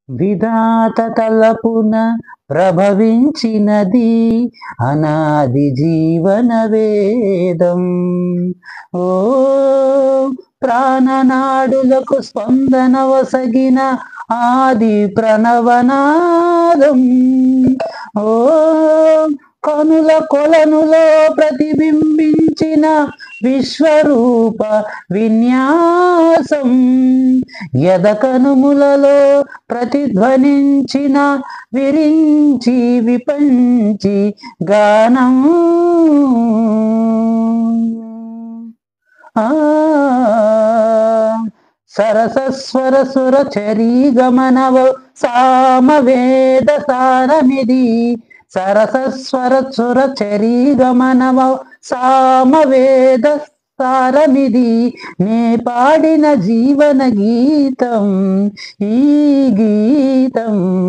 విధాత తలపున ప్రభవించినది అనాది జీవన వేదం. ఓ ప్రాణనాడులకు స్పందన వసగిన ఆది ప్రణవనాదం. ఓ కనుల కొలనులో ప్రతిబింబించిన విశ్వరూప విన్యాసం. యదకనుములలో ప్రతిధ్వనించిన విరించి విపంచి గానం. సరసస్వర సుర చరీ గమనవ సామవేద సారమిది. సరసస్వర సుర చరీ గమనవ సామవేద సారమిది. నే పాడిన జీవన గీతం ఈ గీతం.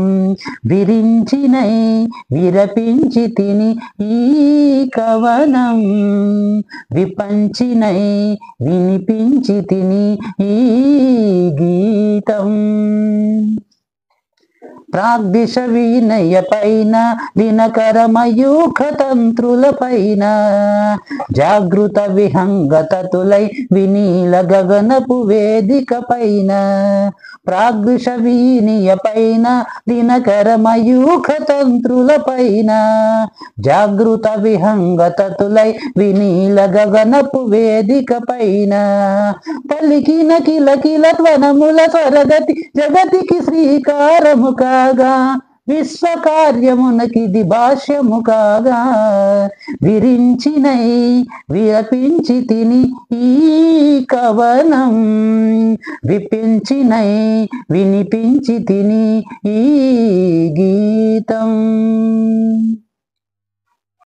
విరించినై విరపించి తిని ఈ కవనం. విపంచినై వినిపించి తిని ఈ గీతం. ప్రాగ్దిశ వీనయ పైన దినకర మయూఖ తంత్రుల పైన జాగృత విహంగతతులై వినీల గగనపు వేదిక పైన. ప్రాగ్దిశ వీనియ పైన దినకర మయూఖ తంత్రుల పైన జాగృత విహంగతతులై వినీల గగనపు వేదిక పైన. పలికిన కిల కిల ధ్వనముల స్వరగతి జగతికి శ్రీకారము కాగా విశ్వకార్యమునకిది భాష్యము కాగా. విరించినై విరపించి తిని ఈ కవనం. విపించినై వినిపించి తిని ఈ గీతం.